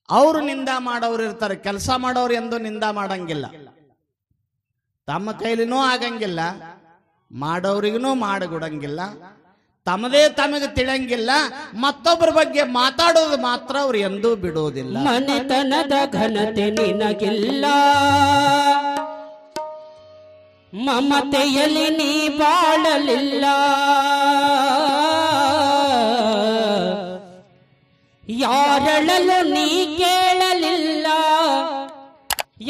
ಅವರು ನಿಂದ ಮಾಡೋರು ಇರ್ತಾರೆ. ಕೆಲಸ ಮಾಡೋರು ಎಂದು ನಿಂದ ಮಾಡಂಗಿಲ್ಲ, ತಮ್ಮ ಕೈಲಿನೂ ಆಗಂಗಿಲ್ಲ, ಮಾಡೋರಿಗೂ ಮಾಡಿಕೊಡಂಗಿಲ್ಲ, ತಮ್ಮದೇ ತಮಗೆ ತಿಳಿಯಂಗಿಲ್ಲ, ಮತ್ತೊಬ್ಬರ ಬಗ್ಗೆ ಮಾತಾಡೋದು ಮಾತ್ರ ಅವ್ರು ಎಂದೂ ಬಿಡೋದಿಲ್ಲ. ಮನೆತನದ ಘನತೆ ನಿನಗಿಲ್ಲ, ಮಮತೆಯಲ್ಲಿ ನೀ ಬಾಳಲಿಲ್ಲ, ಯಾರಳಲು ನೀ ಕೇಳಲಿಲ್ಲ,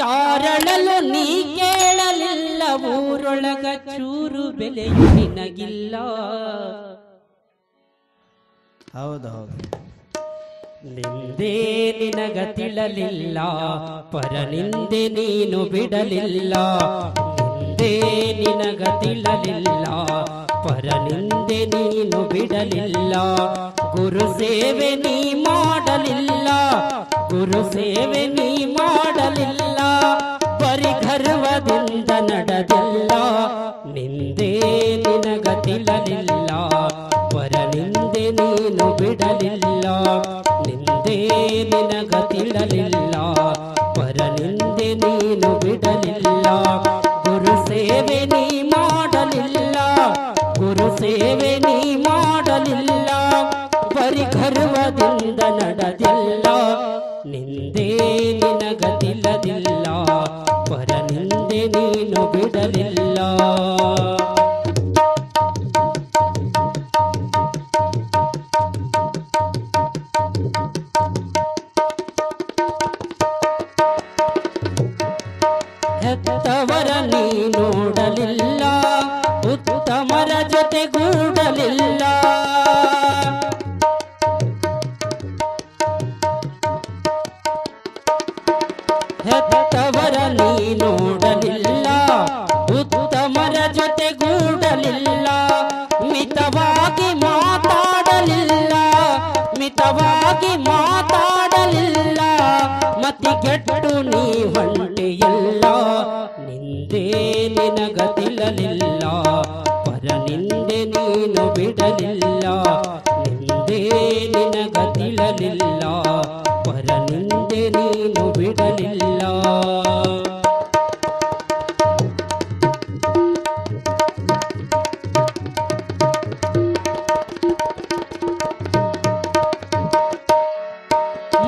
ಯಾರಳಲು ನೀ ಕೇಳಲಿಲ್ಲ, ಊರೊಳಗ ಚೂರು ಬೆಲೆಯು ನಿನಗಿಲ್ಲ. ಹೌದೌದು. ನಿಂದೆ ನಿನಗ ತಿಳಲಿಲ್ಲ, ಪರ ನಿಂದೆ ನೀನು ಬಿಡಲಿಲ್ಲ. ನಿಂದೆ ನಿನಗ ತಿಳಲಿಲ್ಲ, ಪರ ನಿಂದೆ ನೀನು ಬಿಡಲಿಲ್ಲ. ಗುರು ಸೇವೆ ನೀ ಮಾಡಲಿಲ್ಲ, ಗುರು ಸೇವೆ ನೀ ಮಾಡಲಿಲ್ಲ, ಬರಿ ಗರ್ವದಿಂದ ನಡೆದಿಲ್ಲ. ನಿಂದೆ ನಿನಗ ತಿಳಲಿಲ್ಲ, ಪರ ನಿಂದೆ ನೀನು ಬಿಡಲಿಲ್ಲ. ನಿಂದೆ ನಿನಗ ತಿಳಲಿಲ್ಲ, ಪರ ನಿಂದೆ ನೀನು ಬಿಡಲಿಲ್ಲ. ಗುರು ಸೇವೆ ನೀ ಮಾಡಲಿಲ್ಲ, ಗುರು ಸೇವೆ ನೀ ಮಾಡಲಿಲ್ಲ, ಬರಿ ಗರ್ವದಿಂದ ನಡೆದಿಲ್ಲ. ನಿಂದೆ ನಿನಗ ತಿಳಲಿಲ್ಲ, ಪರ ನಿಂದೆ ನೀನು ಬಿಡಲಿಲ್ಲ. ಹೆತ್ತವರ ನೀ ನೋಡಲಿಲ್ಲ, ಉತ್ತಮರ ಜೊತೆಗೂಡಲಿಲ್ಲ. ಹೆತ್ತವರ ನೀ ನೋಡಲಿಲ್ಲ, ಉತ್ತಮರ ಜೊತೆಗೂಡಲಿಲ್ಲ. ಮಿತವಾಗಿ ಮಾತಾಡಲಿಲ್ಲ, ಮಿತವಾಗಿ ಮಾತಾಡಲಿಲ್ಲ, ಮತಿಗೆಟ್ಟು ನೀ ಹೊಂಟೆಯಲ್ಲ. ನಿಂದೆ ನಿನಗ ತಿಳಲಿಲ್ಲ, ಪರ ನಿಂದೆ ನೀನು ಬಿಡಲಿಲ್ಲ. ನಿಂದೆ ನಿನಗ ತಿಳಲಿಲ್ಲ, ಪರ ನಿಂದೆ ನೀನು ಬಿಡಲಿಲ್ಲ.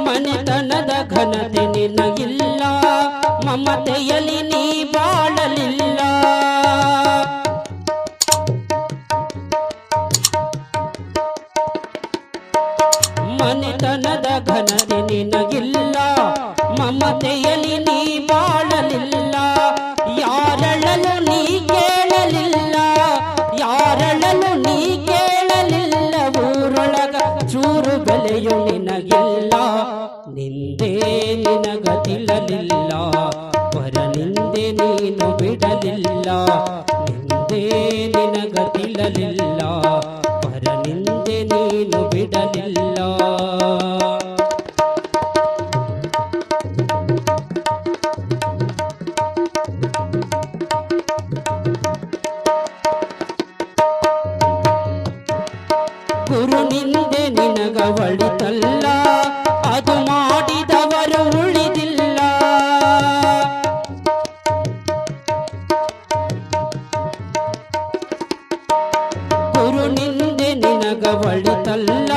ಮನೆತನದ ಘನತೆ ನಿನಗಿಲ್ಲ, ಮಮತೆಯಲ್ಲಿ ನೀ ಬಾಳಲಿಲ್ಲ. ಮನೆತನದ ಘನತೆ ನಿನಗಿಲ್ಲ, ಮಮತೆಯಲ್ಲಿ ನೀ ಬಾಳಲಿಲ್ಲ. ಯಾರಳಲು ನೀ ಕೇಳಲಿಲ್ಲ, ಯಾರಳಲು ನೀ ಕೇಳಲಿಲ್ಲ, ಊರೊಳಗ ಚೂರು ಬೆಲೆಯು ನಿನಗಿಲ್ಲ. ನಿಂದೆ ನಿನಗ ತಿಳಲಿಲ್ಲ, ಪರ ನಿಂದೆ ನೀನು ಬಿಡಲಿಲ್ಲ. ನಿಂದೆ ನಿನಗ ತಿಳಲಿಲ್ಲ, ಪರ ನಿಂದೆ ನೀನು ಬಿಡಲಿಲ್ಲ. ಗುರು ನಿಂದೆ ನಿನಗ ಒಳಿತಲ್ಲ, ಅದು ಮಾಡಿದವರು ಉಳಿದಿಲ್ಲ. ಗುರು ನಿಂದೆ ನಿನಗ ಒಳಿತಲ್ಲ,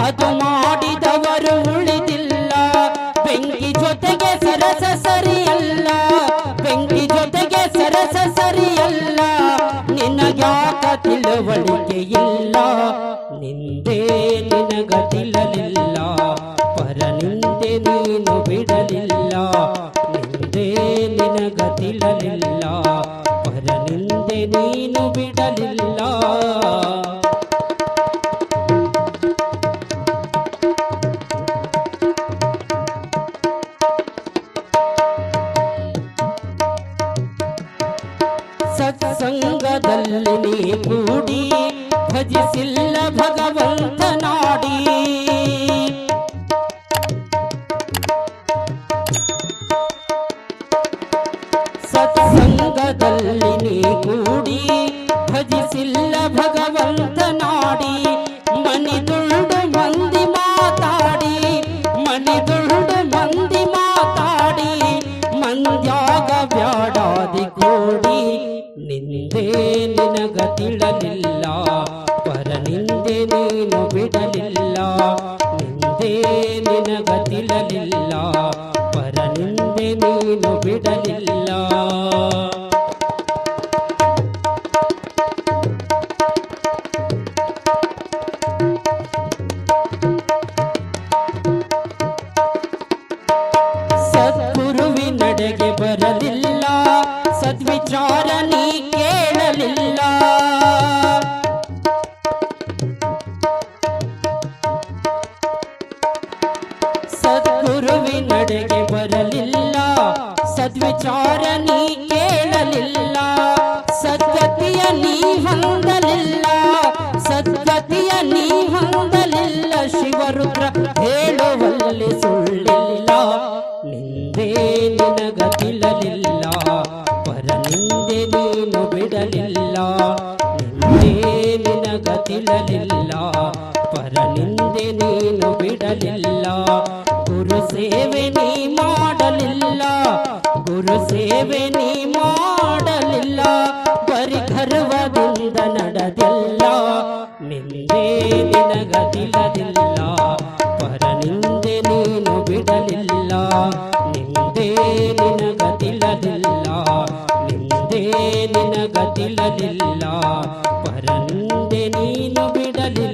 ಅದು ಮಾಡಿದವರು ಉಳಿದಿಲ್ಲ. ಬೆಂಕಿ ಜೊತೆಗೆ ಸರಸ ಸರಿಯಲ್ಲ, ಬೆಂಕಿ ಜೊತೆಗೆ ಸರಸ ಸರಿಯಲ್ಲ, ನಿನಗ್ಯಾಕ ತಿಳುವಳಿಕೆ ಇಲ್ಲ. ನಿಂದೆ ನಿನಗ ತಿಳಲಿಲ್ಲ, ಪರ ನಿಂದೆ ನೀನು ಬಿಡಲಿಲ್ಲ. ನಿಂದೆ ನಿನಗ ತಿಳಲಿಲ್ಲ, ಪರ ನಿಂದೆ ನೀನು ಬಿಡಲಿಲ್ಲ. ಸತ್ಸಂಗದಲ್ಲಿ ನೀ ಕೂಡಿ ಭಜಿಸಿಲ್ಲ ಭಗವಂತ ನಾಡಿ. ಸತ್ಸಂಗದಲ್ಲಿ ನೀ ಕೂಡಿ ಭಜಿಸಿಲ್ಲ ಭಗವಂತ ನಾಡಿ. ಮನಿ ದುಂಡು ಮಂದಿ ಮಾತಾಡಿ ಕಡೆಗೆ ಬರಲಿಲ್ಲ, ಸದ್ವಿಚಾರ ನೀ ಕೇಳಲಿಲ್ಲ, ಸದ್ಗತಿಯ ನೀ ಹೊಂದಲಿಲ್ಲ, ಸದ್ಗತಿಯ ನೀ ಹೊಂದಲಿಲ್ಲ. ಶಿವರುದ್ರ ಹೇಳುವಲ್ಲಿ ಸುಳ್ಳಿಲ್ಲ, ನಿಂದೆ ನಿನಗತಿಲಲಿಲ್ಲ, ಪರ ನಿಂದೆ ನೀನು ಬಿಡಲಿಲ್ಲ, ನಿಂದೆ ನಿನಗತಿಲಲಿಲ್ಲ, ಪರ ನಿಂದೆ ನೀನು ಬಿಡಲಿಲ್ಲ. ಗುರು ಸೇವೆ ನೀ ಮಾಡಲಿಲ್ಲ, ಗುರು ಸೇವೆ ನೀ ಮಾಡಲಿಲ್ಲ, ಬರಿ ಗರ್ವದಿಂದ ನಡೆದಿಲ್ಲ, ನಿಂದೆ ನಿನಗತಿಲದಿಲ್ಲ, ಪರ ನಿಂದೆ ನೀನು ಬಿಡಲಿಲ್ಲ, ನಿಂದೆ ನಿನಗತಿಲದಿಲ್ಲ, ನಿಂದೆ ನಿನಗತಿಲದಿಲ್ಲ, ಪರ ನಿಂದೆ ನೀನು ಬಿಡಲಿಲ್ಲ.